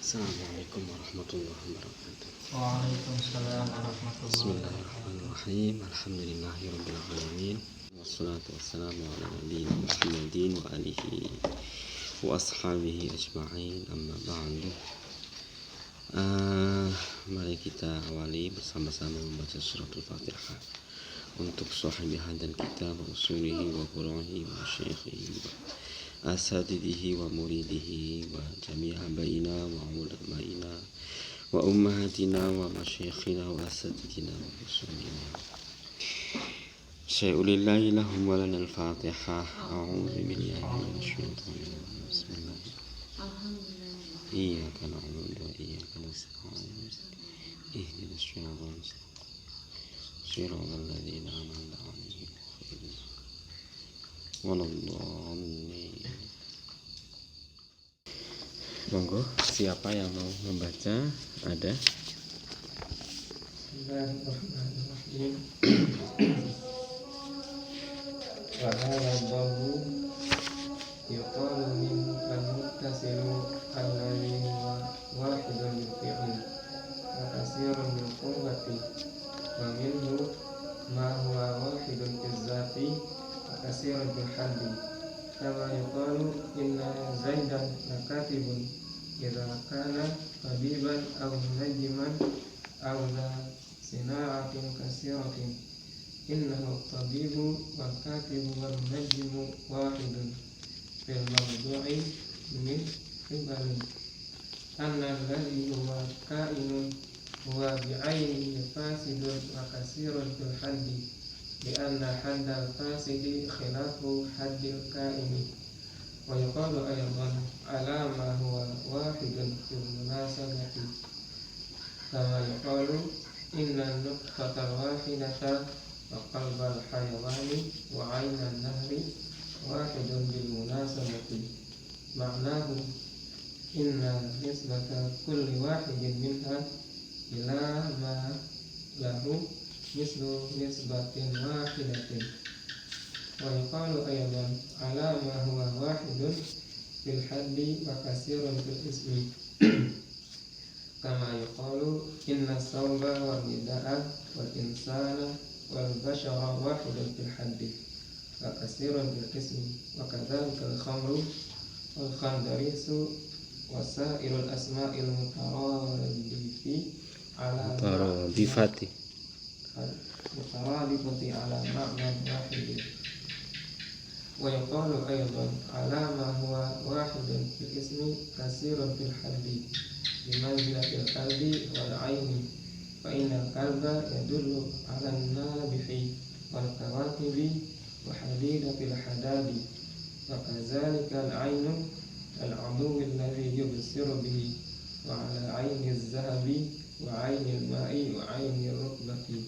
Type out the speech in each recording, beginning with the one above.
Assalamualaikum warahmatullahi wabarakatuh. Waalaikumsalam warahmatullahi wabarakatuh. Bismillahirrahmanirrahim. Alhamdulillahirabbil alamin. Wassalatu wassalamu ala nabiyyina Muhammadin wa alihi wa ashabihi ajma'in. Amma ba'du. Mari kita awali bersama-sama membaca suratul Fatihah untuk sahibi hadan kita wa usulihi wa furu'ihi wa syaikhihi wa asatidihi wa muridihi wa jami'a baina wa ulamaina wa ummahatina wa masyayikhina wa asatidina wa usulina. Syai'ulillahi lahum wa lana al-Fatihah. A'udzu billahi minasy syaithanir rajim. Bismillahirrahmanirrahim. Iyyaka na'budu wa iyyaka nasta'in. Ihdinas siratal mustaqim. Siratal ladzina an'amta 'alaihim ghairil waladdallin. Monggo, siapa yang mau membaca? Ada? Bismillahirrahmanirrahim. Wa hadha dhabu yuqalu min al-muttasilu alladhi huwa wahidun bil fi'li wa kasirun bil quwwati wa minhu ma huwa wahidun bil zati wa kasirun bil haddi kama yuqalu inna zaidan lakatibun idza kana tabiban aw munajjiman aw la sina'atin kasiratin innahu tabibu wal katibu wal munajjimu wahidun fil mawdu'i min qibali anna alladhi huwa ka'inun huwa bi'ainihi fasidun wa kasirun fil haddi bi anna haddal fasidi khilafu haddil ka'ini wa yuqalu aydan ala ma huwa wahidun fil munasabati kama yuqalu inna nutfatal wahidata wa qalbal hayawani wa 'ainan nahri wahidun bil munasabati ma'nahu inna nisbata kulli wahidin minha ila ma lahu mislu nisbatin wahidatin wa yuqalu aydan ala ma huwa wahidun fil haddi wa kasirun fil ismi kama yuqalu inna sawba wal nida'a wal insana wal bashara wahidun fil haddi wa kasirun fil ismi wa kadzalika al khamru wal khandarisu wa sa'irul asma'il mutaradifati ala ma'na wahidin wa yuqalu aydan ala ma huwa wahidun fil ismi kasirun fil haddi bimanzilatil qalbi wal aini fa innal qalba yadullu ala an-nabihi wal kawakibi wa hadida fil hadadi wa kadzalika al-ainu al-'aduwi alladhi yubsiru bihi wa ala 'aini az-zahabi wa 'aini al-ma'i wa 'aini ar-rutbati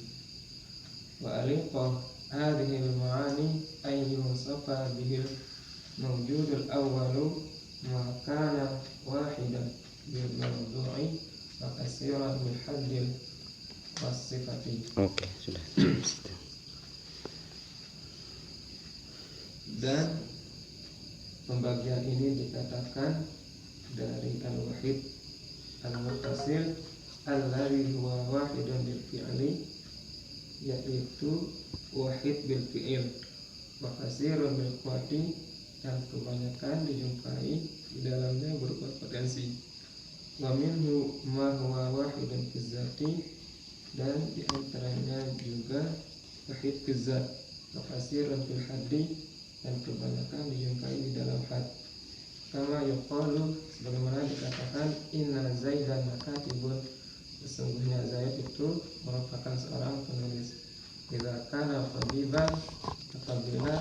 wa aliqa hadhihi al-ma'ani ay yusafa bihi al-mawjud al-awwalu ma kana wahidan bil mawdu'i wa kasiran bil haddil wasifati. Oke, sudah. Dan pembagian ini dikatakan dari al-wahid al-muttasil alladhi huwa wahidun bil fi'li, yaitu wahid bil fi'il, wa kasirun bil quwwati, yang kebanyakan dijumpai di dalamnya berupa potensi, wa minhu ma huwa wahidun fil zati, dan diantaranya juga wahid fil zat, wa kasirun fil haddi, dan kebanyakan dijumpai di dalam had. Kama yuqalu, sebagaimana dikatakan inna zaidan makatibun, sesungguhnya Zaid itu merupakan seorang penulis. Idza kana tabiban, apabila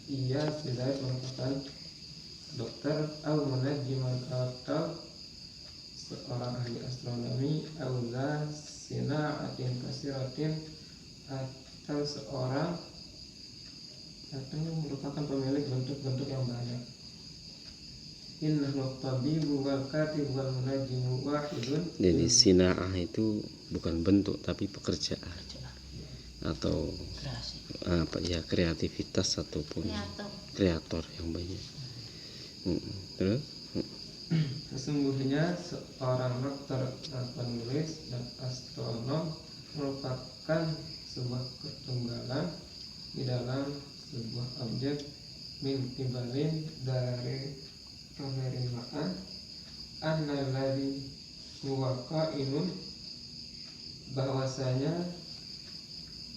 ia si Zaid merupakan dokter, atau munajjiman, atau seorang ahli astronomi, atau la sina'atin kasiratin, atau seorang atau merupakan pemilik bentuk-bentuk yang banyak. Innahu tabibu wal katibu wal munajjimu wahidun. Jadi sina'ah itu bukan bentuk tapi pekerjaan atau apa ya, kreativitas ataupun kreator yang banyak. Terus Sesungguhnya seorang dokter dan penulis dan astronom merupakan sebuah ketunggalan di dalam sebuah objek min kibalin dari penerimaan annalladzi huwa qainun, bahwasanya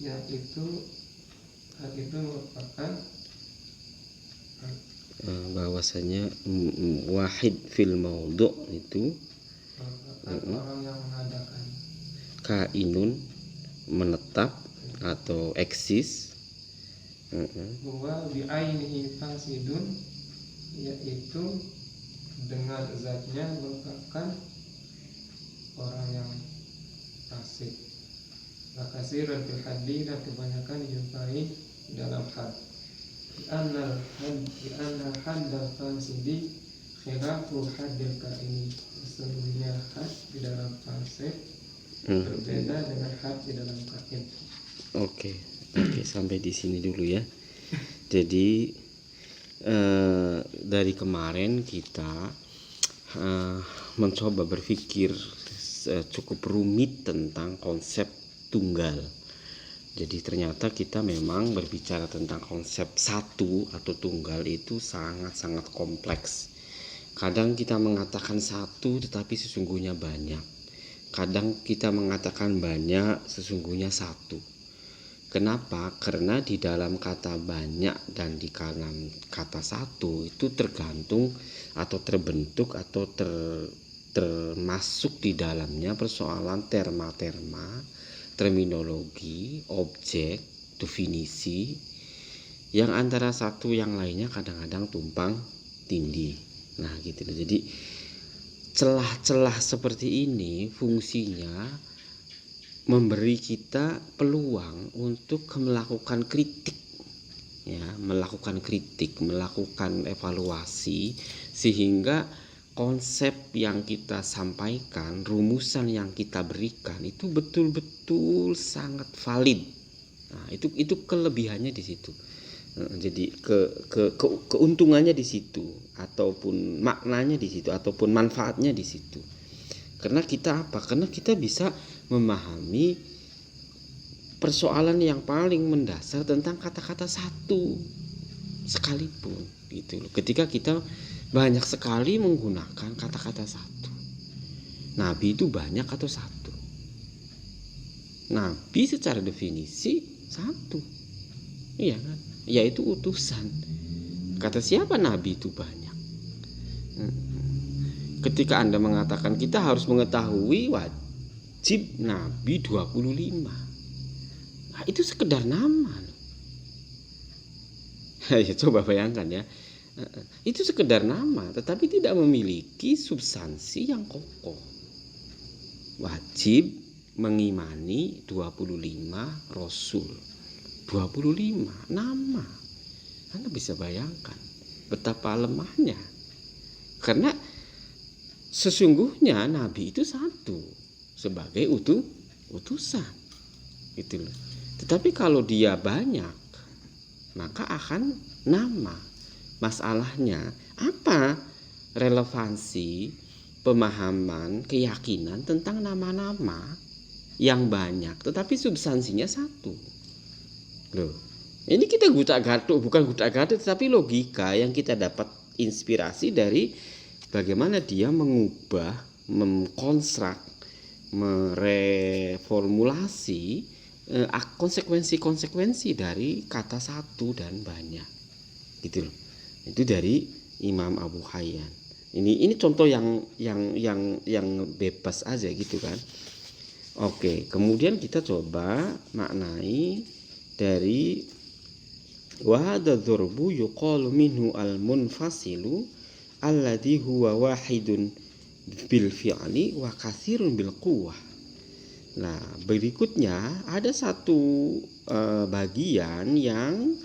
yang itu hal itu merupakan bahwasanya wahid fil maudhu itu orang yang mengadakan kainun menetap atau eksis, bahwa bi'ainihi fasidun, yaitu dengan zatnya merupakan orang yang fasik. Lakasiran fil haddi, dan kebanyakan dijumpai di dalam had. Di annal haddal fasidi khilafu haddil kaini. Sesungguhnya had di dalam fasik berbeda dengan had di dalam kain. Oke, sampai di sini dulu ya. Jadi dari kemarin kita mencoba berpikir cukup rumit tentang konsep tunggal. Jadi ternyata kita memang berbicara tentang konsep satu atau tunggal itu sangat-sangat kompleks. Kadang kita mengatakan satu tetapi sesungguhnya banyak. Kadang kita mengatakan banyak sesungguhnya satu. Kenapa? Karena di dalam kata banyak dan di dalam kata satu itu tergantung atau terbentuk atau termasuk di dalamnya persoalan terma-terma, terminologi, objek, definisi yang antara satu yang lainnya kadang-kadang tumpang tindih. Nah gitu loh. Jadi celah-celah seperti ini fungsinya memberi kita peluang untuk melakukan kritik, ya, melakukan evaluasi sehingga konsep yang kita sampaikan, rumusan yang kita berikan itu betul-betul sangat valid. Nah, itu kelebihannya di situ. Jadi keuntungannya di situ, ataupun maknanya di situ, ataupun manfaatnya di situ. Karena kita apa? Karena kita bisa memahami persoalan yang paling mendasar tentang kata-kata satu sekalipun gitu loh. Ketika kita banyak sekali menggunakan kata-kata satu. Nabi itu banyak atau satu? Nabi secara definisi satu. Iya kan? Yaitu utusan. Kata siapa Nabi itu banyak? Ketika Anda mengatakan kita harus mengetahui wajib Nabi 25. Nah, itu sekedar nama. Ya coba bayangkan ya. Itu sekedar nama tetapi tidak memiliki substansi yang kokoh. Wajib mengimani 25 Rasul. 25 nama. Anda bisa bayangkan betapa lemahnya. Karena sesungguhnya Nabi itu satu sebagai utusan. Gitu loh. Tetapi kalau dia banyak maka akan nama. Masalahnya apa relevansi pemahaman, keyakinan tentang nama-nama yang banyak tetapi substansinya satu. Loh, ini kita bukan gutak-gatik tetapi logika yang kita dapat inspirasi dari bagaimana dia mengubah, mengkonstruk, mereformulasi konsekuensi dari kata satu dan banyak. Gitu loh. Itu dari Imam Abu Hayyan. Ini contoh yang bebas aja gitu kan. Oke, kemudian kita coba maknai dari wa hadza dzurbu yuqalu minhu al-munfasilu alladhi huwa wahidun bil fi'li wa katsirun bil quwwah. Nah, berikutnya ada satu bagian yang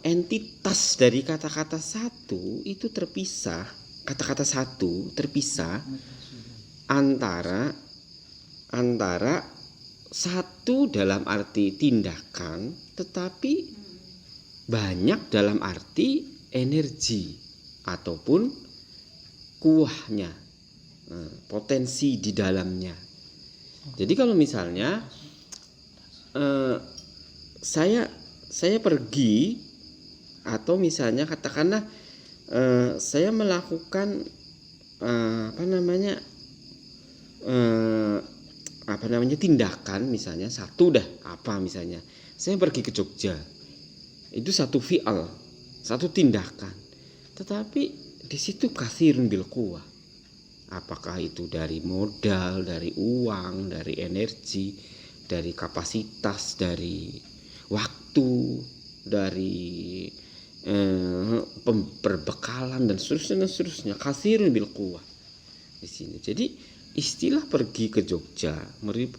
entitas dari kata-kata satu itu terpisah. Kata-kata satu terpisah antara satu dalam arti tindakan tetapi banyak dalam arti energi ataupun kuahnya, potensi di dalamnya. Jadi kalau misalnya saya pergi, atau misalnya katakanlah saya melakukan tindakan, misalnya satu dah, misalnya saya pergi ke Jogja, itu satu fi'al, satu tindakan, tetapi di situ katsirun bil quwwah. Apakah itu dari modal, dari uang, dari energi, dari kapasitas, dari waktu, dari perbekalan dan seterusnya. Katsirun bil quwwah di sini. Jadi istilah pergi ke Jogja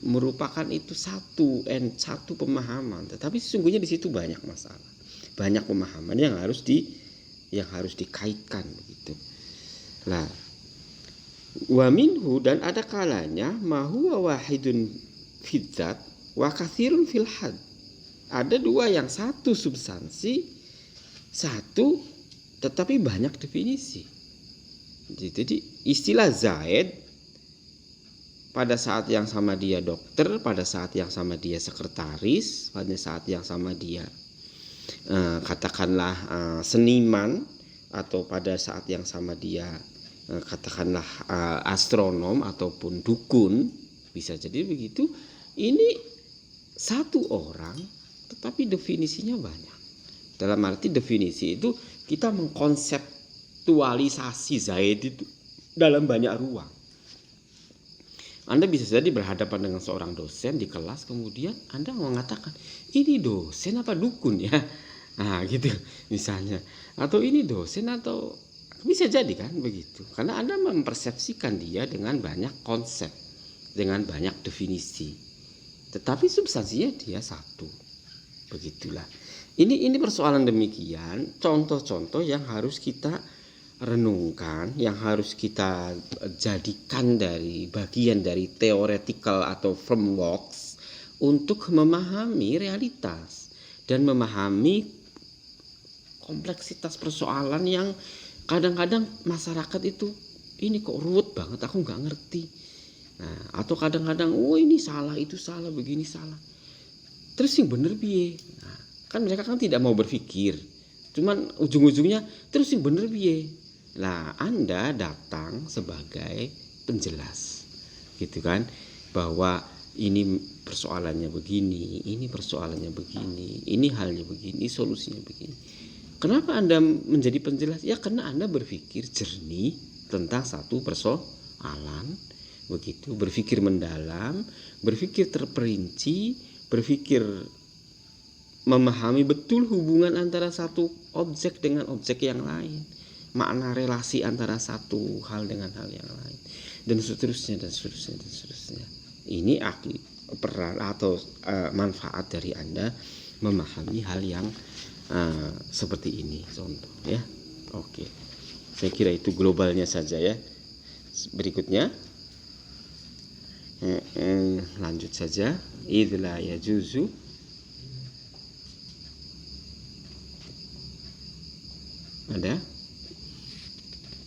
merupakan itu satu pemahaman, tetapi sesungguhnya di situ banyak masalah, banyak pemahaman yang harus dikaitkan begitu. Nah, wa minhu, dan ada kalanya ma huwa wahidun fidzat wa katsirun fil had. Ada dua yang satu substansi, satu tetapi banyak definisi. Jadi istilah Zaid pada saat yang sama dia dokter, pada saat yang sama dia sekretaris, pada saat yang sama dia katakanlah seniman, atau pada saat yang sama dia katakanlah astronom ataupun dukun, bisa jadi begitu. Ini satu orang tetapi definisinya banyak. Dalam arti definisi itu kita mengkonseptualisasi Zaid itu dalam banyak ruang. Anda bisa jadi berhadapan dengan seorang dosen di kelas, kemudian Anda mengatakan, ini dosen apa dukun ya? Nah gitu misalnya. Atau ini dosen atau, bisa jadi kan begitu. Karena Anda mempersepsikan dia dengan banyak konsep, dengan banyak definisi. Tetapi substansinya dia satu. Begitulah. Ini persoalan demikian, contoh-contoh yang harus kita renungkan, yang harus kita jadikan dari bagian dari theoretical atau frameworks untuk memahami realitas dan memahami kompleksitas persoalan yang kadang-kadang masyarakat itu, ini kok ruwet banget, aku nggak ngerti. Nah, atau kadang-kadang, ini salah, itu salah, begini salah. Terus yang bener piye? Nah, kan mereka kan tidak mau berpikir. Cuman ujung-ujungnya terus yang bener piye? Nah, Anda datang sebagai penjelas. Gitu kan? Bahwa ini persoalannya begini, ini persoalannya begini, ini halnya begini, solusinya begini. Kenapa Anda menjadi penjelas? Ya karena Anda berpikir jernih tentang satu persoalan, begitu, berpikir mendalam, berpikir terperinci, berpikir memahami betul hubungan antara satu objek dengan objek yang lain, makna relasi antara satu hal dengan hal yang lain, dan seterusnya. Ini peran atau manfaat dari Anda memahami hal yang seperti ini, contoh ya. Oke, saya kira itu globalnya saja ya. Berikutnya lanjut saja. Idz la yajuzu ada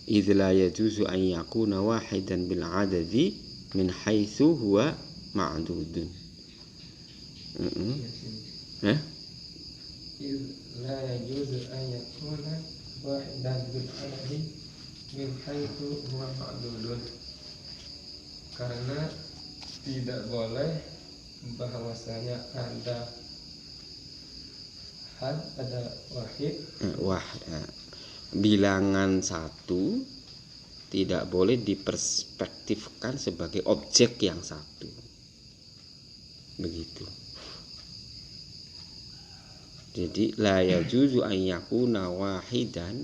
idz la yajuzu an yakuna wahidan bil adadi min haitsu huwa ma'dudun. La yajuzu an yakuna wahidan bil adadi min haitsu huwa ma'dudun. Karena tidak boleh bahwasanya ada had, ada wahid. Bilangan satu tidak boleh diperspektifkan sebagai objek yang satu. Begitu. Jadi la yajuzu an yakuna wahidan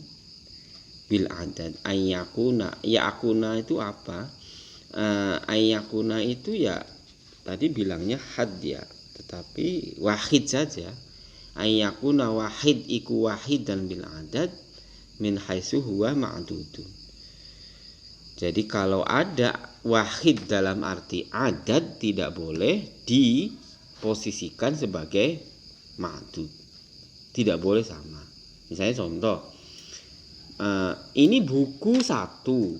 bil adad. An yakuna, yakuna itu apa? Ayakuna itu ya tadi bilangnya had ya, tetapi wahid saja. Ayakuna wahid iku wahidan bil adad min haitsu huwa ma'dudun. Jadi kalau ada wahid dalam arti adad, tidak boleh diposisikan sebagai ma'dud, tidak boleh sama. Misalnya contoh, ini buku satu,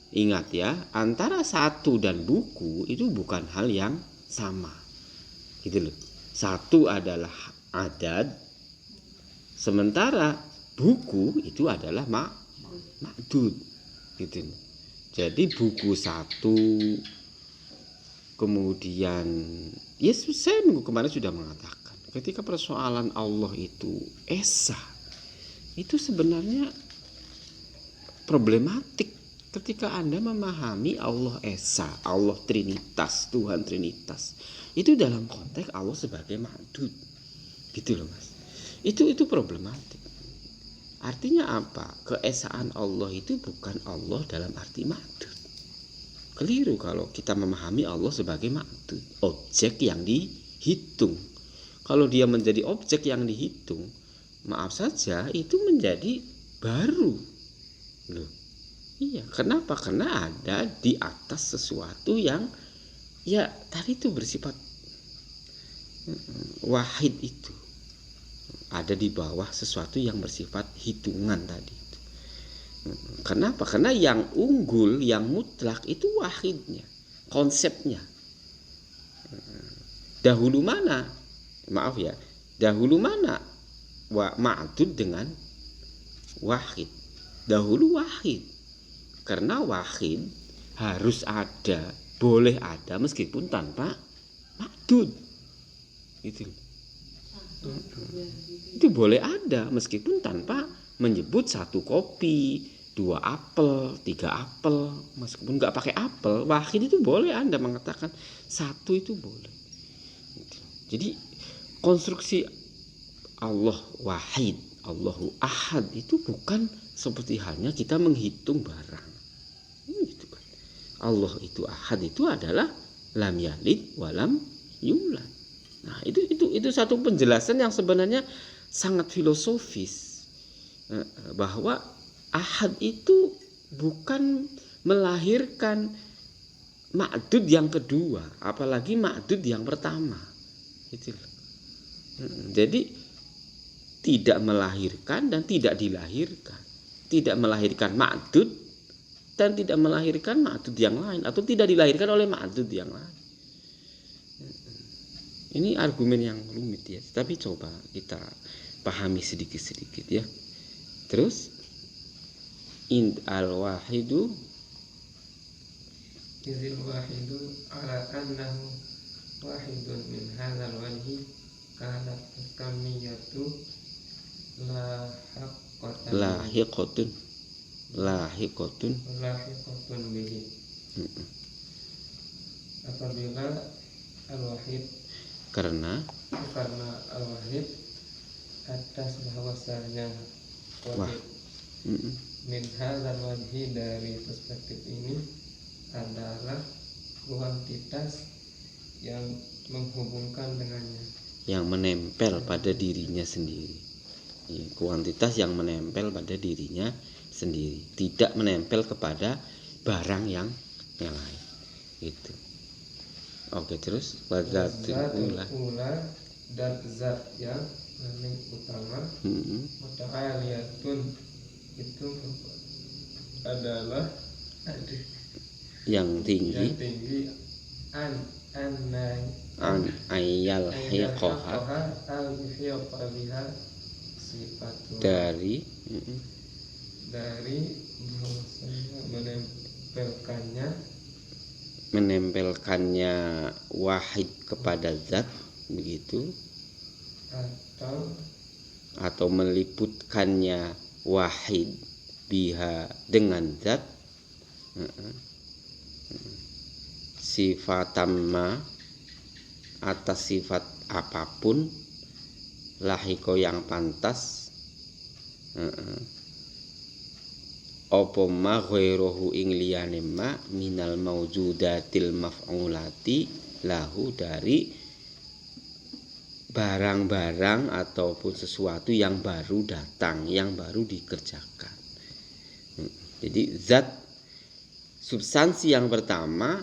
Ingat ya, antara satu dan buku itu bukan hal yang sama. Gitu loh. Satu adalah adad, sementara buku itu adalah ma'dud. Gitu. Jadi buku satu, kemudian saya minggu kemarin sudah mengatakan, ketika persoalan Allah itu esa, itu sebenarnya problematik ketika Anda memahami Allah esa, Allah trinitas, Tuhan trinitas. Itu dalam konteks Allah sebagai ma'dud. Gitu loh Mas. Itu problematik. Artinya apa? Keesaan Allah itu bukan Allah dalam arti ma'dud. Keliru kalau kita memahami Allah sebagai ma'dud, objek yang dihitung. Kalau dia menjadi objek yang dihitung, maaf saja itu menjadi baru. Loh. Iya, kenapa? Karena ada di atas sesuatu yang ya tadi itu bersifat wahid itu. Ada di bawah sesuatu yang bersifat hitungan tadi. Kenapa? Karena yang unggul, yang mutlak itu wahidnya, konsepnya. Dahulu mana? Maaf ya, dahulu mana ma'dud dengan wahid? Dahulu wahid. Karena wahid harus ada, boleh ada meskipun tanpa ma'dud. Itu boleh ada meskipun tanpa menyebut satu kopi, 2 apel, 3 apel, meskipun nggak pakai apel, wahid itu boleh Anda mengatakan satu itu boleh. Jadi konstruksi Allah wahid, Allahu ahad itu bukan seperti halnya kita menghitung barang. Gitu kan. Allah itu ahad itu adalah lam yalid walam yulad. Nah, itu satu penjelasan yang sebenarnya sangat filosofis. Bahwa ahad itu bukan melahirkan ma'dud yang kedua, apalagi ma'dud yang pertama. Gitu. Jadi tidak melahirkan dan tidak dilahirkan, tidak melahirkan ma'dud dan tidak melahirkan ma'dud yang lain, atau tidak dilahirkan oleh ma'dud yang lain. Ini argumen yang rumit ya, tapi coba kita pahami sedikit-sedikit ya. Terus al-wahidu izil wahidu ala annahu wahidun min hadzal wajhi kana kamiyatu lahiqatun bihi. Apabila al-wahid karena al-wahid atas bahwasanya wahid min hadzal wajhi, dari perspektif ini adalah kuantitas yang menghubungkan dengannya, yang menempel pada dirinya sendiri. Kuantitas yang menempel pada dirinya sendiri, tidak menempel kepada barang yang lain. Itu. Oke, terus zatul ula dan zat yang paling utama, muta'aliyatun itu adalah yang tinggi, an ayyal hiqaha dari menempelkannya wahid kepada zat, begitu, atau meliputkannya wahid biha dengan zat, sifatamma atas sifat apapun, lahiko yang pantas, opo ma ghairuhu ing liyane ma minal maujudatil maf'ulati lahu, dari barang-barang ataupun sesuatu yang baru datang, yang baru dikerjakan. Jadi zat substansi yang pertama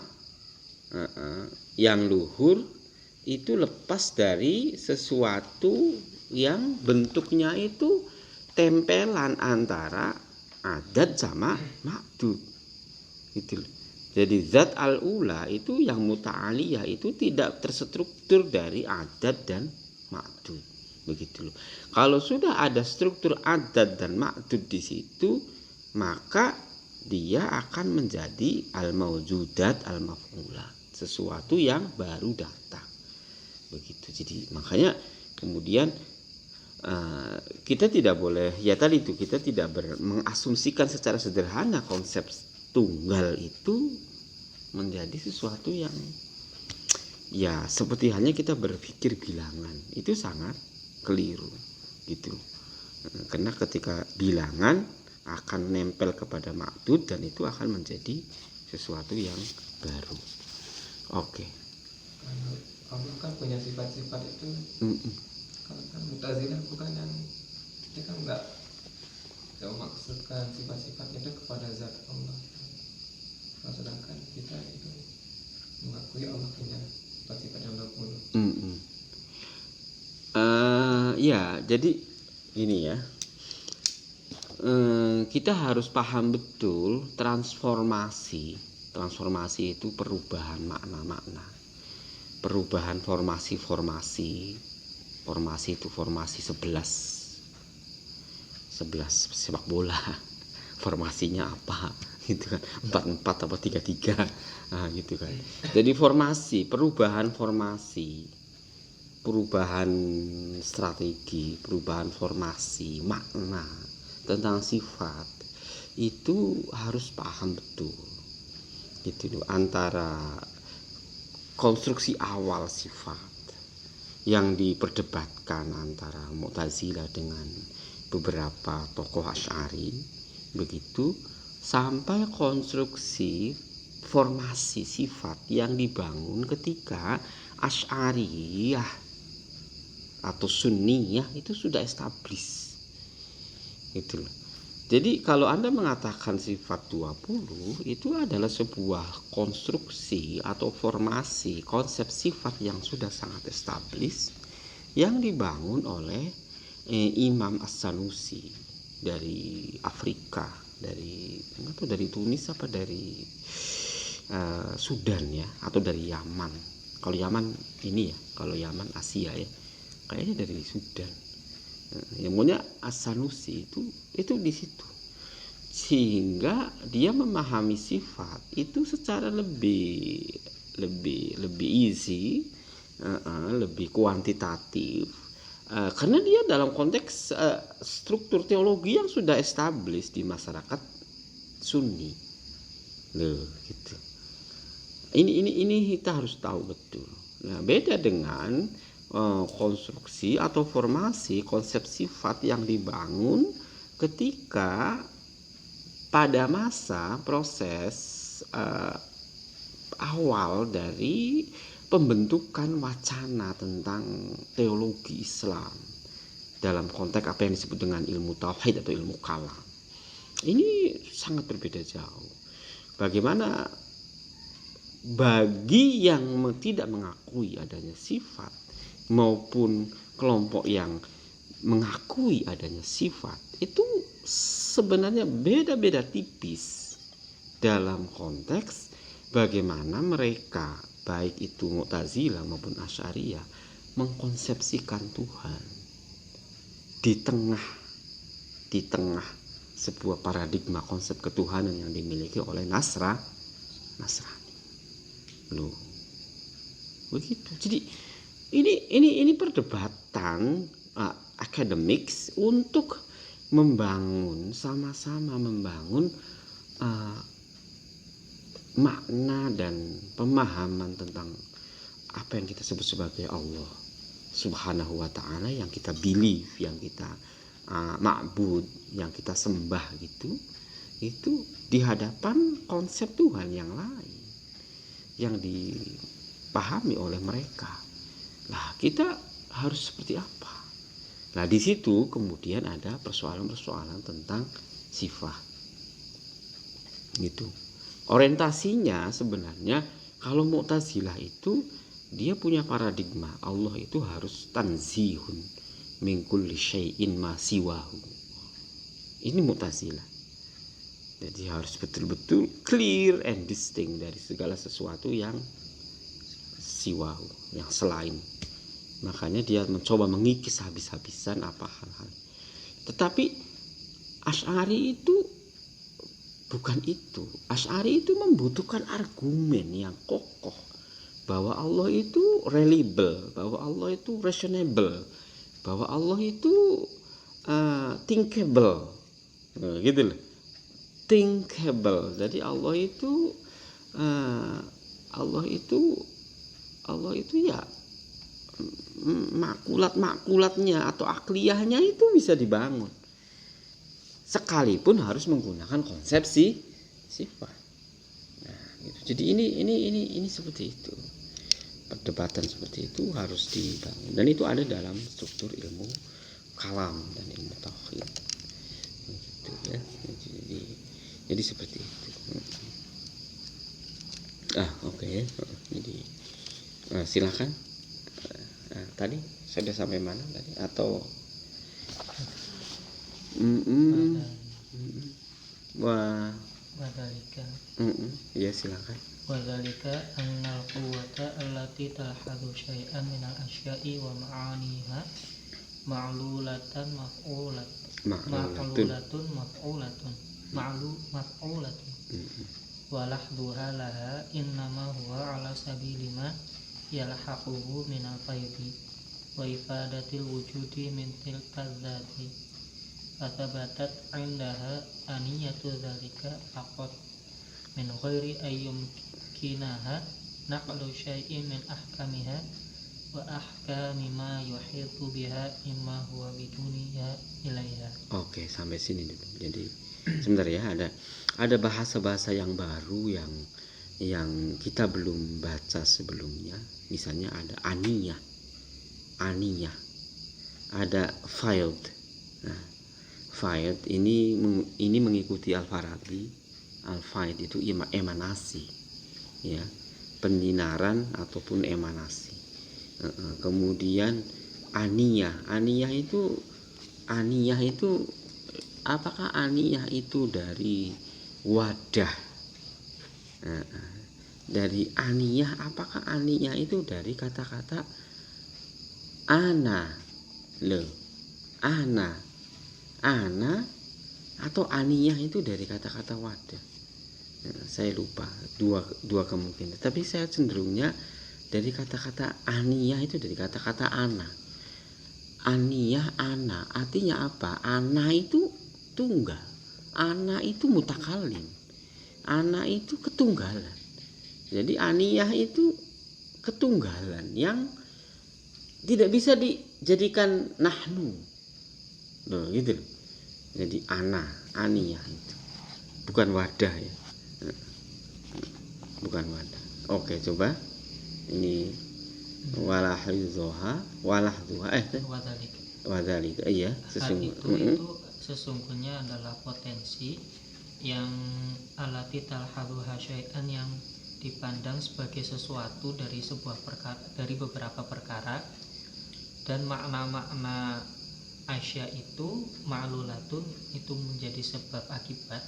yang luhur itu lepas dari sesuatu yang bentuknya itu tempelan antara adad sama ma'dud. Gitu loh. Jadi zat al-ula itu yang muta'aliyah itu tidak terstruktur dari adad dan ma'dud. Begitu loh. Kalau sudah ada struktur adad dan ma'dud di situ, maka dia akan menjadi al-mawjudat al-maf'ulat, sesuatu yang baru datang. Begitu. Jadi makanya kemudian kita tidak boleh, ya tadi itu, kita tidak mengasumsikan secara sederhana konsep tunggal itu menjadi sesuatu yang ya seperti hanya kita berpikir bilangan. Itu sangat keliru gitu. Karena ketika bilangan akan nempel kepada ma'dud dan itu akan menjadi sesuatu yang baru. Oke. Allah kan punya sifat-sifat itu. Kalau kan Mu'tazilah bukan yang kita enggak maksudkan sifat-sifat itu kepada zat Allah. Sedangkan kita itu mengakui Allah punya sifat-sifat yang berpuluh. Ya, jadi gini ya. Kita harus paham betul transformasi itu perubahan makna-makna, perubahan formasi itu formasi 11 sepak bola, formasinya apa gitu kan, 4-4 atau 3-3 gitu kan. Jadi perubahan strategi, perubahan formasi, makna tentang sifat itu harus paham betul gitu loh, antara konstruksi awal sifat yang diperdebatkan antara Mu'tazilah dengan beberapa tokoh Asy'ari begitu, sampai konstruksi formasi sifat yang dibangun ketika Asy'ariyah atau Sunniyah itu sudah established gitu loh. Jadi kalau Anda mengatakan sifat 20 itu adalah sebuah konstruksi atau formasi konsep sifat yang sudah sangat established yang dibangun oleh Imam As-Sanusi dari Afrika, dari Tunis apa dari Sudan ya, atau dari Yaman. Kalau Yaman ini ya, kalau Yaman Asia ya, kayaknya dari Sudan. Yang punya As-Sanusi itu di situ, sehingga dia memahami sifat itu secara lebih easy, lebih kuantitatif, karena dia dalam konteks struktur teologi yang sudah established di masyarakat Sunni loh gitu. Ini kita harus tahu betul. Nah, beda dengan konstruksi atau formasi konsep sifat yang dibangun ketika pada masa proses awal dari pembentukan wacana tentang teologi Islam dalam konteks apa yang disebut dengan ilmu tauhid atau ilmu kalam. Ini sangat berbeda jauh. Bagaimana bagi yang tidak mengakui adanya sifat maupun kelompok yang mengakui adanya sifat itu sebenarnya beda-beda tipis dalam konteks bagaimana mereka, baik itu Mu'tazilah maupun Asy'ariyah, mengkonsepsikan Tuhan di tengah sebuah paradigma konsep ketuhanan yang dimiliki oleh Nasrani. Loh. Begitu. Jadi ini perdebatan akademiks untuk sama-sama membangun makna dan pemahaman tentang apa yang kita sebut sebagai Allah Subhanahu wa ta'ala, yang kita believe, yang kita ma'bud, yang kita sembah gitu, itu di hadapan konsep Tuhan yang lain yang dipahami oleh mereka. Nah, kita harus seperti apa? Nah, di situ kemudian ada persoalan-persoalan tentang sifat. Gitu. Orientasinya sebenarnya kalau Mu'tazilah itu dia punya paradigma Allah itu harus tanzihun min kulli syai'in ma siwahu. Ini Mu'tazilah. Jadi harus betul-betul clear and distinct dari segala sesuatu yang siwahu, yang selain. Makanya dia mencoba mengikis habis-habisan apa hal-hal. Tetapi Asy'ari itu bukan itu. Asy'ari itu membutuhkan argumen yang kokoh bahwa Allah itu reliable, bahwa Allah itu reasonable, bahwa Allah itu thinkable, gitu loh. Thinkable. Jadi Allah itu ya makulatnya atau akliyahnya itu bisa dibangun. Sekalipun harus menggunakan konsepsi sifat. Nah, gitu. Jadi ini seperti itu. Perdebatan seperti itu harus dibangun dan itu ada dalam struktur ilmu kalam dan ilmu tauhid. Gitu ya. Jadi seperti itu. Oke. Jadi silakan. Tadi sudah sampai mana tadi atau Wadhalika. Ya silakan. Wadhalika annal quwwata allati talhadu syai'an minal asya'i wa ma'aniha ma'lulatun wa lahdhuha laha innama huwa ala sabili ma yalhaquhu minal faidi wa ifadatil wujudi min tilka dzati fathabatat indaha aniyatu dzalika faqat min ghairi ayyum kinaha naqlu syai'in min ahkamiha wa ahkami ma yuhitu biha imma huwa biduniha ilaiha. Oke, sampai sini dulu. Jadi sebentar ya, ada bahasa-bahasa yang baru yang kita belum baca sebelumnya. Misalnya ada aniyah, ada faid. Nah, faid ini mengikuti Al-Farabi. Al-faid itu emanasi, ya, penyinaran ataupun emanasi. Kemudian aniyah itu apakah aniyah itu dari wadah? Dari aniyah, apakah aniyah itu dari kata-kata ana atau aniyah itu dari kata-kata wadah? Saya lupa, dua kemungkinan. Tapi saya cenderungnya dari kata-kata aniyah itu dari kata-kata ana. Aniyah ana artinya apa? Ana itu tunggal, ana itu mutakalim, ana itu ketunggalan. Jadi aniyah itu ketunggalan yang tidak bisa dijadikan nahnu. Loh, gitu loh. Jadi aniyah itu bukan wadah ya. Bukan wadah. Oke, coba. Ini walahdzuha wadhalika. Iya, sesungguhnya adalah potensi yang alati talhaduha syai'an yang dipandang sebagai sesuatu dari sebuah perkara, dari beberapa perkara, dan makna-makna asya itu ma'lulatun itu menjadi sebab akibat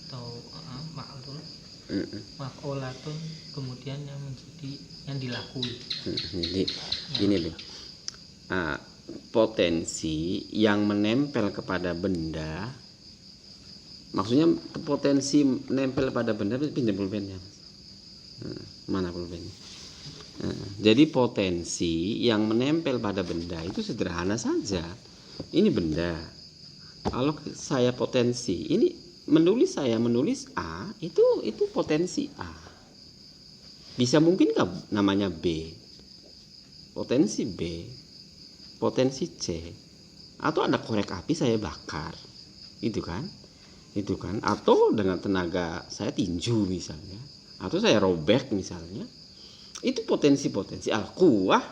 atau ma'lul, maf'ulatun kemudian yang menjadi yang dilakui. Jadi gini loh, potensi yang menempel kepada benda, maksudnya potensi menempel pada benda, pinjam pulpennya, mana pulpennya? Jadi potensi yang menempel pada benda itu sederhana saja. Ini benda. Kalau saya potensi ini saya menulis A, itu potensi A. Bisa mungkin nggak namanya B, potensi B, potensi C, atau ada korek api saya bakar, itu kan, atau dengan tenaga saya tinju misalnya, atau saya robek misalnya, itu potensi al-quwah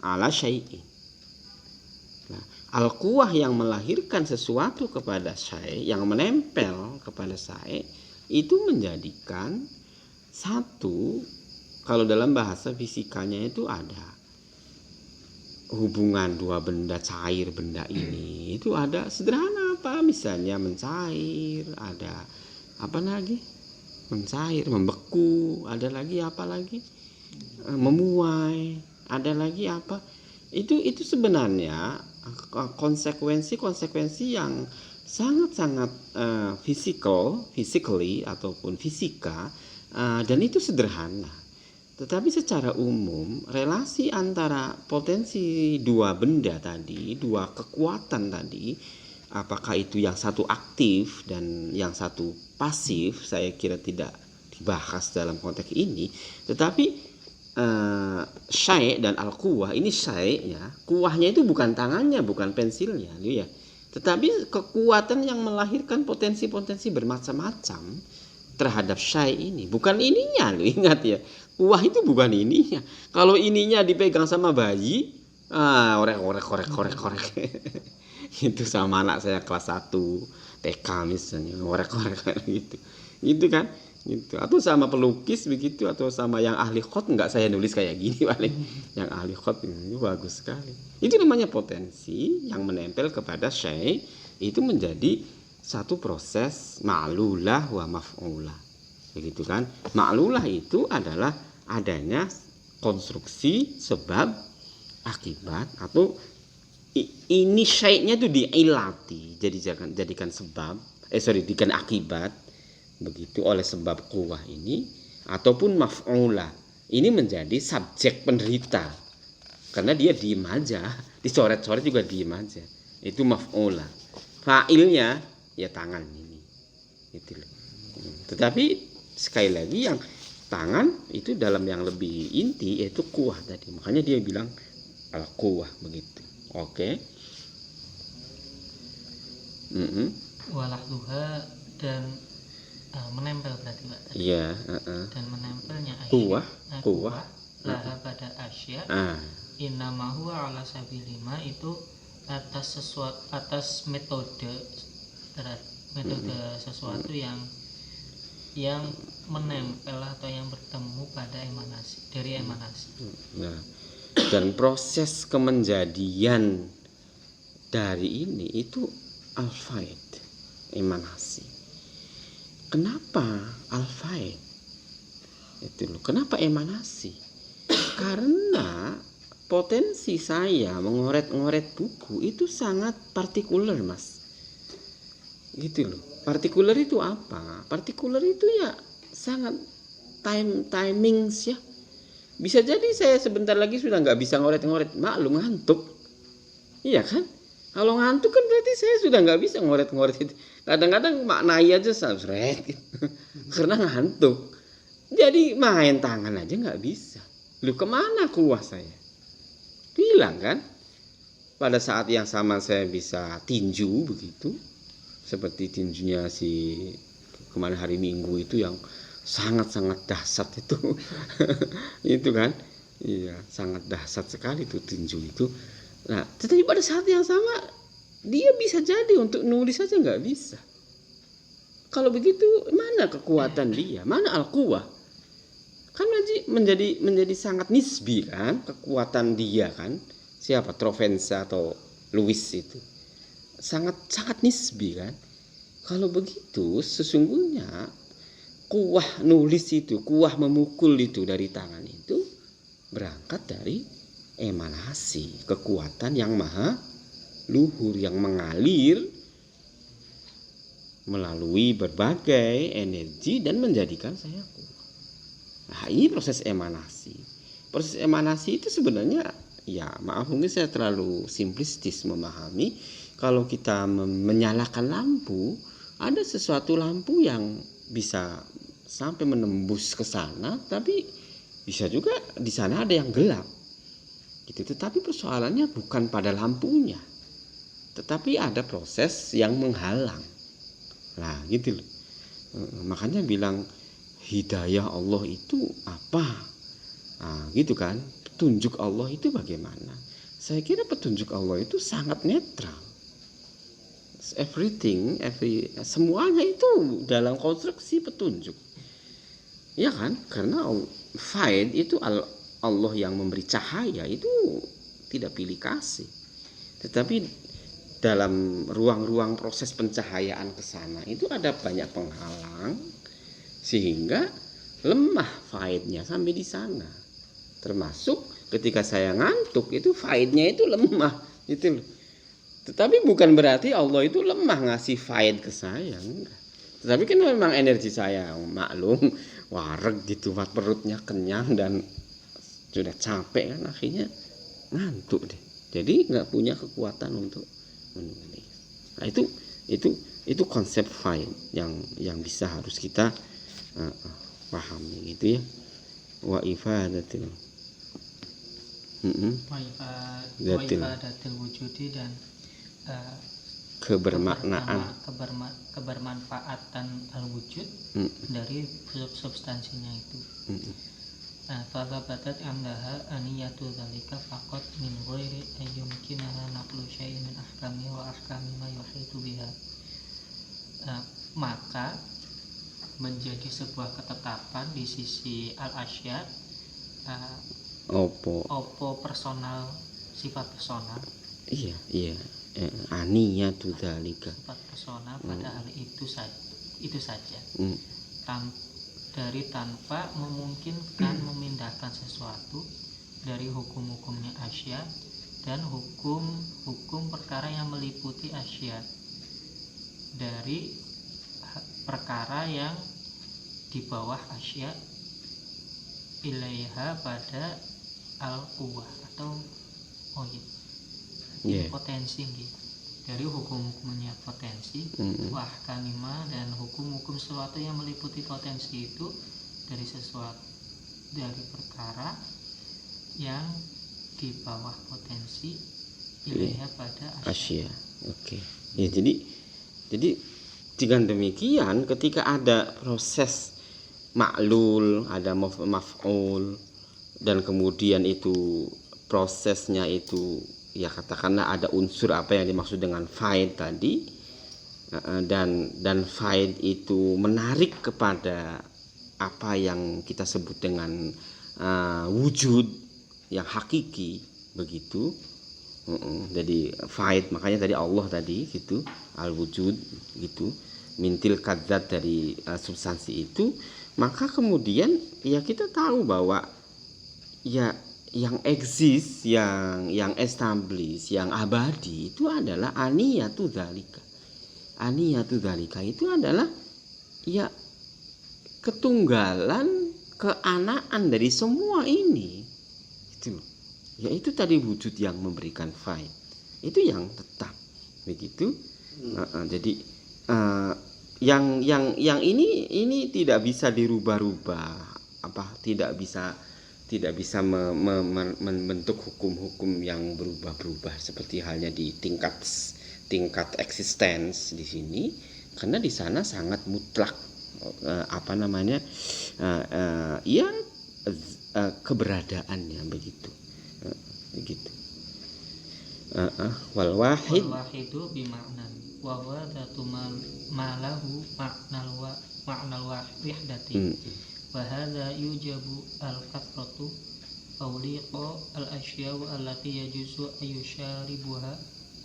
ala syai'in. Nah, al-quwah yang melahirkan sesuatu kepada saya, yang menempel kepada saya, itu menjadikan satu. Kalau dalam bahasa fisikanya itu ada hubungan dua benda cair, benda ini itu ada sederhana apa? Misalnya mencair, ada apa lagi? Mencair, membeku, ada lagi apa lagi? Memuai, ada lagi apa? Itu sebenarnya konsekuensi yang sangat-sangat physically ataupun fisika, dan itu sederhana. Tetapi secara umum relasi antara potensi dua benda tadi, dua kekuatan tadi, apakah itu yang satu aktif dan yang satu pasif, saya kira tidak dibahas dalam konteks ini. Tetapi syai' dan al-quwah, ini syai' ya, kuwahnya itu bukan tangannya, bukan pensilnya, ya. Tetapi kekuatan yang melahirkan potensi-potensi bermacam-macam terhadap syai' ini, bukan ininya, lo ingat ya. Kuwah itu bukan ininya. Kalau ininya dipegang sama bayi, korek. Itu sama anak saya kelas 1 TK misalnya, korek gitu. Gitu kan? Gitu. Atau sama pelukis begitu, atau sama yang ahli khot, enggak saya nulis kayak gini paling. Yang ahli khot ini bagus sekali. Itu namanya potensi yang menempel kepada syai', itu menjadi satu proses ma'lulah wa maf'ulah. Begitu kan? Ma'lulah itu adalah adanya konstruksi sebab akibat, atau ini syai'nya itu diilati, jadikan sebab, jadikan akibat begitu oleh sebab kuwah ini, ataupun maf'ulah ini menjadi subjek penderita karena dia diem aja, dicoret-coret juga diem aja, itu maf'ulah. Fa'ilnya ya tangan ini gitu loh. Tetapi sekali lagi yang tangan itu dalam yang lebih inti yaitu kuwah tadi, makanya dia bilang al-quwah begitu. Oke. Walahduha, dan menempel berarti Pak. Iya, Dan menempelnya kuwah laha pada asya. Innama huwa ala sabilima, itu atas metode sesuatu yang menempel atau yang bertemu pada emanasi, dari emanasi. Nah, dan proses kemenjadian dari ini itu al-faid, emanasi. Kenapa al-faid? Itu loh. Kenapa emanasi? Karena potensi saya mengoret-ngoret buku itu sangat partikular, Mas. Gitu loh. Partikular itu apa? Partikular itu ya sangat timings ya. Bisa jadi saya sebentar lagi sudah nggak bisa ngoret-ngoret, maklum ngantuk. Iya kan? Kalau ngantuk kan berarti saya sudah nggak bisa ngoret-ngoret itu. Kadang-kadang maknai aja seret karena ngantuk. Jadi main tangan aja nggak bisa. Lu kemana kuwah saya? Hilang kan? Pada saat yang sama saya bisa tinju begitu. Seperti tinjunya si kemarin hari Minggu itu yang sangat-sangat dahsyat itu. Itu kan? Iya, sangat dahsyat sekali itu tinju itu. Nah, tetapi pada saat yang sama dia bisa jadi untuk nulis saja nggak bisa. Kalau begitu mana kekuatan dia? Mana al-quwah? Kan menjadi sangat nisbi kan kekuatan dia kan. Siapa? Trovensa atau Lewis itu. Sangat nisbi kan. Kalau begitu sesungguhnya kuwah nulis itu, kuwah memukul itu dari tangan itu berangkat dari emanasi, kekuatan yang maha luhur yang mengalir melalui berbagai energi dan menjadikan saya kuwah. Nah, ini proses emanasi. Proses emanasi itu sebenarnya, ya maaf mungkin saya terlalu simplistis memahami. Kalau kita menyalakan lampu, ada sesuatu lampu yang bisa sampai menembus ke sana, tapi bisa juga di sana ada yang gelap. Gitu. Tetapi persoalannya bukan pada lampunya, tetapi ada proses yang menghalang. Nah, gitu loh. Makanya bilang hidayah Allah itu apa? Nah, gitu kan? Petunjuk Allah itu bagaimana? Saya kira petunjuk Allah itu sangat netral. Semuanya itu dalam konstruksi petunjuk. Ya kan? Karena faid itu Allah yang memberi cahaya, itu tidak pilih kasih. Tetapi dalam ruang-ruang proses pencahayaan ke sana itu ada banyak penghalang sehingga lemah faednya sampai di sana. Termasuk ketika saya ngantuk itu faednya itu lemah itu loh. Tetapi bukan berarti Allah itu lemah ngasih faed ke saya, enggak. Tetapi kan memang energi saya maklum wareg gitu, perutnya kenyang dan sudah capek kan akhirnya ngantuk deh. Jadi nggak punya kekuatan untuk menulis. Nah, itu konsep faed yang bisa harus kita pahami gitu ya. Wa ifadatil wa ifadatil wujudi dan kebermanfaatan al-wujud dari substansinya itu. Fadhabatat andaha aniyatu dzalika faqat min ghairi ayyumkinaha naqlu syai'in min ahkami wa ahkami ma yuhitu biha. Maka menjadi sebuah ketetapan di sisi al-asya opo personal, sifat personal. Iya aniyatu dzalika, sifat personal pada hal itu saja. Dari tanpa memungkinkan memindahkan sesuatu dari hukum-hukumnya asya dan hukum perkara yang meliputi asya dari perkara yang di bawah asya ilaiha pada al-quwah atau potensi gitu. Dari hukum-hukumnya potensi, wahkamima dan hukum-hukum sesuatu yang meliputi potensi itu dari perkara yang di bawah potensi ilaiha pada asya. Oke. Ya jadi dengan demikian ketika ada proses maklul, ada maf'ul dan kemudian itu prosesnya itu ya katakanlah ada unsur apa yang dimaksud dengan faid tadi, dan faid itu menarik kepada apa yang kita sebut dengan wujud yang hakiki begitu. Jadi faid, makanya tadi Allah tadi gitu al wujud gitu, mintil kadzat dari substansi itu, maka kemudian ya kita tahu bahwa ya yang eksis, yang establish, yang abadi itu adalah aniyatu dzalika. Aniyatu dzalika itu adalah ya ketunggalan, keanaan dari semua ini. Itu. Ya itu tadi wujud yang memberikan faid. Itu yang tetap. Begitu. Jadi yang ini tidak bisa dirubah-rubah, tidak bisa membentuk hukum-hukum yang berubah-berubah seperti halnya di tingkat eksistens di sini, karena di sana sangat mutlak keberadaannya begitu. Wal wahidu bima'nan wa huwa dzatu malahu ma'nal wahdati. Wahada yujabu al-kathratu awliqa al-asya'u allati yajuzu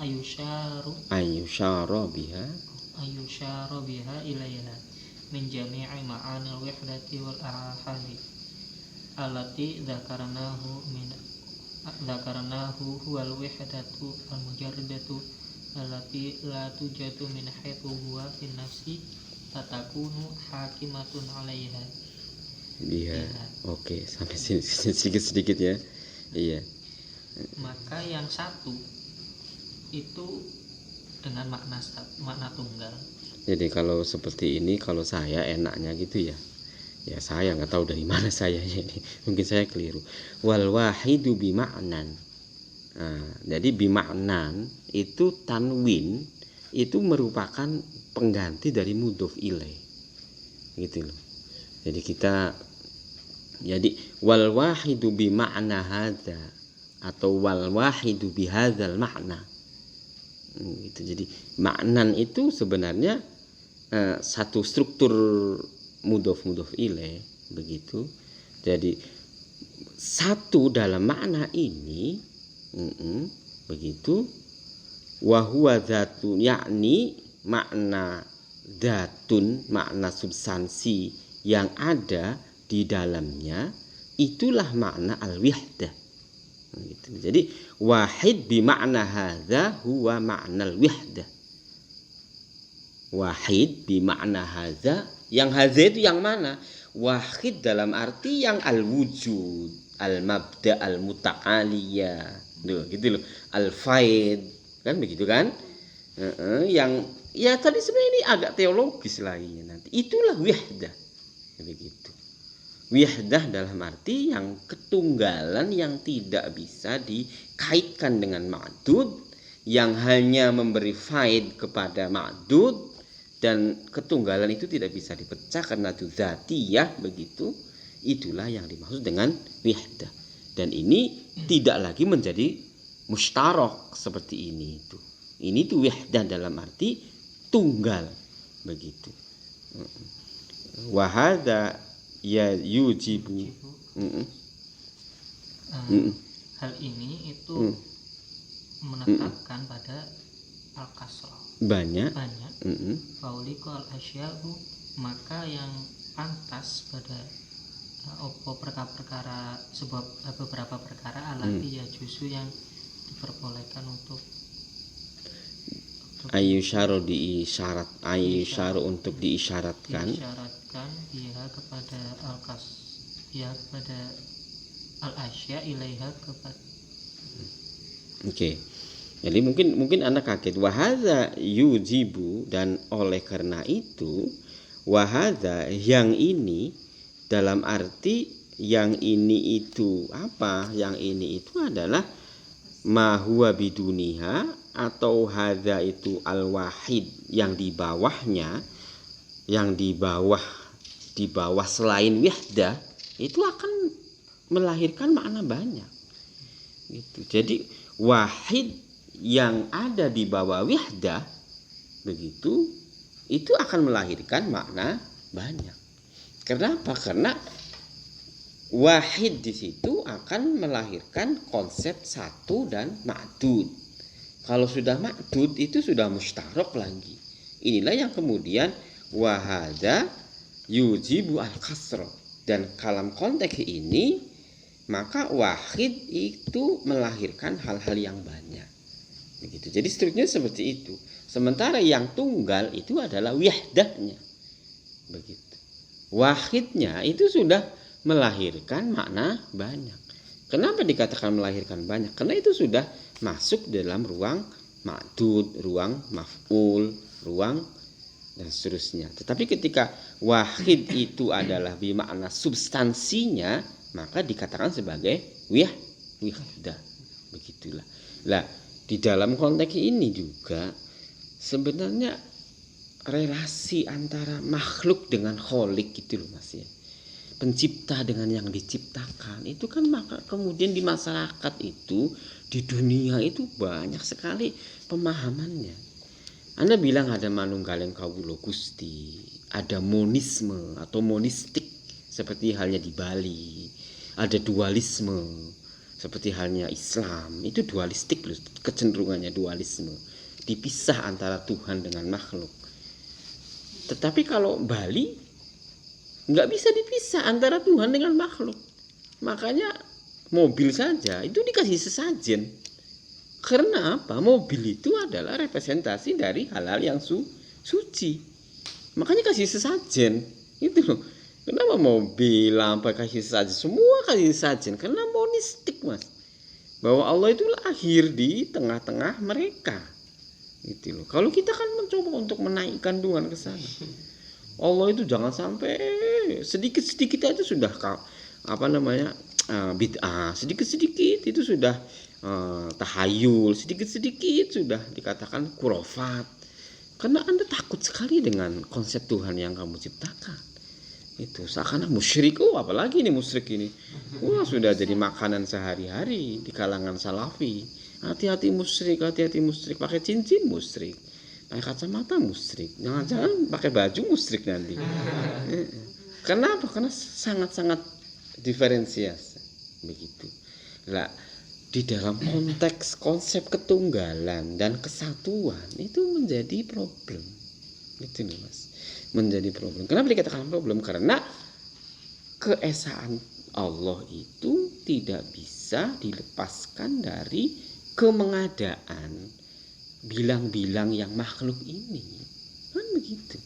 ayyushara biha ilaiha min jami'i ma'anil wahdati wal ahadi allati dzakarnahu huwal wahdatu al-mujarradatu allati la tujadu min haitsu huwa fi nafsi tatakunu hakimatun 'alaiha. Iya, oke, sampai sini sedikit ya. Iya. Maka yang satu itu dengan makna tunggal. Jadi kalau seperti ini, kalau saya enaknya gitu ya. Ya saya nggak tahu dari mana saya ini. Mungkin saya keliru. Wal wahidu bima'nan. Jadi bima'nan itu tanwin itu merupakan pengganti dari mudhof ilaih. Gitu loh. Jadi wal wahidu bi ma'na hadza atau wal wahidu bi hadzal ma'na. Gitu. Jadi ma'nan itu sebenarnya satu struktur mudhof ilaih begitu. Jadi satu dalam makna ini begitu wa huwa dzatun, yakni makna dzatun, makna substansi yang ada di dalamnya, itulah makna al-wihdah. Gitu. Jadi wahid bi makna hadza huwa makna al-wihdah. Wahid bi makna hadza, yang hadza itu yang mana? Wahid dalam arti yang al-wujud, al-mabda, al-muta'aliyah. Duh, gitu loh. Al-faid, kan begitu kan? Yang ya tadi sebenarnya ini agak teologis lagi nanti. Itulah wihdah. Begitu. Wihdah dalam arti yang ketunggalan yang tidak bisa dikaitkan dengan ma'dud, yang hanya memberi faid kepada ma'dud, dan ketunggalan itu tidak bisa dipecah karena itu dzatiyah, begitu. Itulah yang dimaksud dengan wihdah. Dan ini tidak lagi menjadi mustarok seperti ini itu. Ini tuh wihdah dalam arti tunggal, begitu. Wa hadza ya yujibu. Hal ini itu menetapkan pada al-kasrah. Banyak. Fauliqa al-asya'u, maka yang pantas pada perkara beberapa perkara alati ya justru yang diperbolehkan untuk ayyusyaru untuk diisyaratkan dia kepada kepada al-asya ilaiha kepada. Oke. Jadi mungkin Anda kaget, wahadza yujibu, dan oleh karena itu wahadza, yang ini dalam arti yang ini itu apa? Yang ini itu adalah ma huwa biduniha, atau hadza itu al-wahid, yang di bawahnya, yang di bawah selain wihdah, itu akan melahirkan makna banyak. Gitu. Jadi wahid yang ada di bawah wihdah, begitu, itu akan melahirkan makna banyak. Kenapa? Karena wahid di situ akan melahirkan konsep satu dan ma'dud. Kalau sudah ma'dud itu sudah mustarok lagi. Inilah yang kemudian wahada yujibu al-kasra. Dan dalam konteks ini maka wahid itu melahirkan hal-hal yang banyak. Begitu. Jadi strukturnya seperti itu. Sementara yang tunggal itu adalah wihdahnya. Begitu. Wahidnya itu sudah melahirkan makna banyak. Kenapa dikatakan melahirkan banyak? Karena itu sudah masuk dalam ruang ma'dud, ruang maf'ul, ruang dan seterusnya. Tetapi ketika wahid itu adalah bermakna substansinya, maka dikatakan sebagai wihdah. Begitulah. Lah, di dalam konteks ini juga sebenarnya relasi antara makhluk dengan kholik gitu loh Mas ya. Pencipta dengan yang diciptakan itu kan, maka kemudian di masyarakat itu, di dunia itu banyak sekali pemahamannya. Anda bilang ada manunggaling kawula Gusti, ada monisme atau monistik seperti halnya di Bali, ada dualisme seperti halnya Islam, itu dualistik loh, kecenderungannya dualisme, dipisah antara Tuhan dengan makhluk. Tetapi kalau Bali nggak bisa dipisah antara Tuhan dengan makhluk. Makanya mobil saja itu dikasih sesajen. Karena apa? Mobil itu adalah representasi dari hal-hal yang suci. Makanya kasih sesajen. Itu loh. Kenapa mobil, lampu kasih sesajen? Semua kasih sesajen. Karena monistik Mas. Bahwa Allah itu lahir di tengah-tengah mereka. Gitu loh. Kalau kita kan mencoba untuk menaikkan Tuhan ke sana. Allah itu jangan sampai sedikit-sedikit aja sudah bid'ah, sedikit-sedikit itu sudah tahayul, sedikit-sedikit sudah dikatakan khurafat. Karena Anda takut sekali dengan konsep Tuhan yang kamu ciptakan. Itu seakan musyrik, apalagi ini musyrik ini. Wah, sudah jadi makanan sehari-hari di kalangan salafi. Hati-hati musyrik, pakai cincin musyrik. Pakai kacamata musyrik, jangan pakai baju musyrik nanti. Kenapa? Karena sangat-sangat diferensiasi begitu. Lah, di dalam konteks konsep ketunggalan dan kesatuan itu menjadi problem. Itu nih Mas, menjadi problem. Kenapa dikatakan problem? Karena keesaan Allah itu tidak bisa dilepaskan dari kemengadaan bilang-bilang yang makhluk ini. Kan begitu.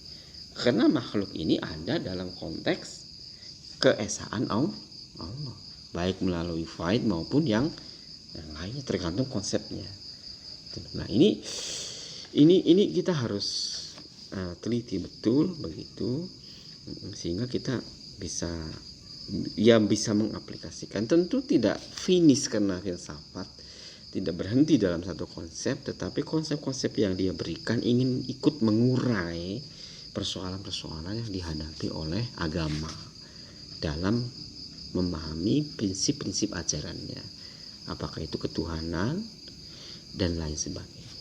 Karena makhluk ini ada dalam konteks keesaan Allah, baik melalui faid maupun yang lainnya, tergantung konsepnya. Nah ini kita harus teliti betul begitu, sehingga kita bisa mengaplikasikan. Tentu tidak finish karena filsafat tidak berhenti dalam satu konsep, tetapi konsep-konsep yang dia berikan ingin ikut mengurai persoalan-persoalan yang dihadapi oleh agama dalam memahami prinsip-prinsip ajarannya. Apakah itu ketuhanan dan lain sebagainya.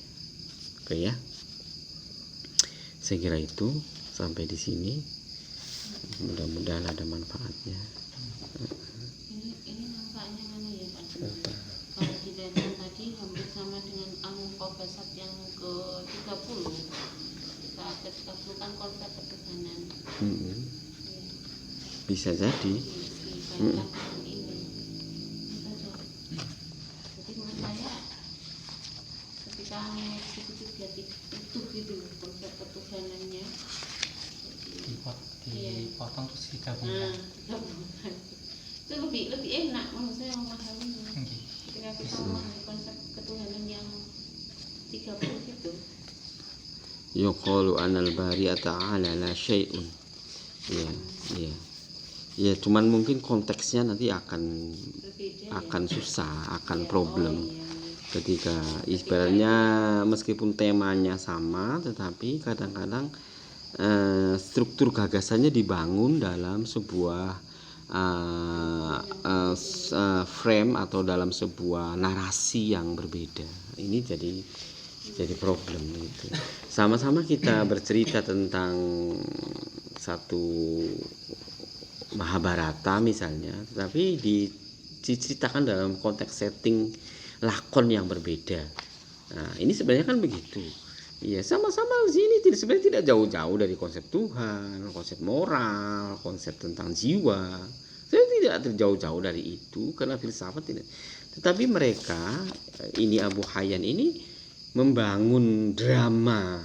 Oke ya. Saya kira itu sampai di sini. Mudah-mudahan ada manfaatnya. Ini nampaknya mana ya Pak? Kalau dilihat tadi hampir sama dengan al-muqabbasat yang ke-30. Saat ke-30 kan konsep ketuhanan. Ya. Bisa jadi. Itu konsep ketuhanannya dipotong terus digabungkan. Itu lebih enak menurut saya memahaminya. Ketika kita memahami konsep ketuhanan yang 30 itu. Yuqalu anal bari'a ta'ala la syai'un. Ya, cuman mungkin konteksnya nanti akan susah, akan problem. Ketika ibaratnya meskipun temanya sama, tetapi kadang-kadang struktur gagasannya dibangun dalam sebuah frame atau dalam sebuah narasi yang berbeda. Ini jadi problem gitu. Sama-sama kita bercerita tentang satu Mahabharata misalnya, tetapi diceritakan dalam konteks setting lakon yang berbeda. Nah, ini sebenarnya kan begitu. Ya, sama-sama di sini sebenarnya tidak jauh-jauh dari konsep Tuhan, konsep moral, konsep tentang jiwa. Saya tidak terjauh-jauh dari itu karena filsafat tidak. Tetapi mereka ini Abu Hayyan ini membangun drama.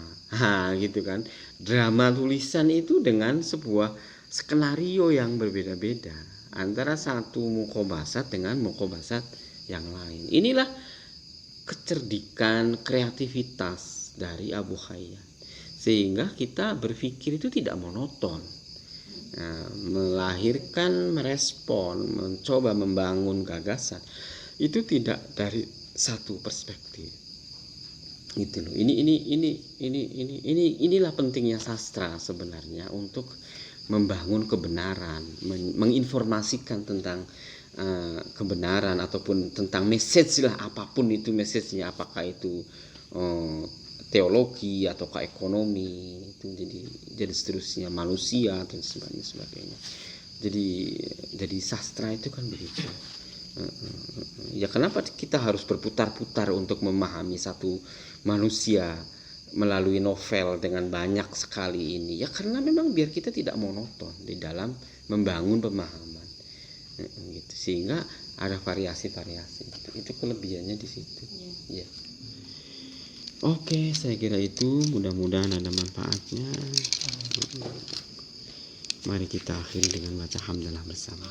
Gitu kan. Drama tulisan itu dengan sebuah skenario yang berbeda-beda antara satu muqabbasat dengan muqabbasat yang lain. Inilah kecerdikan, kreativitas dari Abu Hayyan, sehingga kita berpikir itu tidak monoton. Melahirkan, merespon, mencoba membangun gagasan itu tidak dari satu perspektif. Gitu loh. Inilah pentingnya sastra sebenarnya untuk membangun kebenaran, menginformasikan tentang kebenaran ataupun tentang message lah, apapun itu message-nya, apakah itu teologi ataukah ekonomi, itu jadi seterusnya manusia dan sebagainya. Jadi sastra itu kan begitu. Ya kenapa kita harus berputar-putar untuk memahami satu manusia melalui novel dengan banyak sekali ini? Ya karena memang biar kita tidak monoton di dalam membangun pemahaman, gitu. Sehingga ada variasi-variasi. Itu kelebihannya di situ. Ya. Oke, saya kira itu, mudah-mudahan ada manfaatnya. Mari kita akhiri dengan baca hamdalah bersama.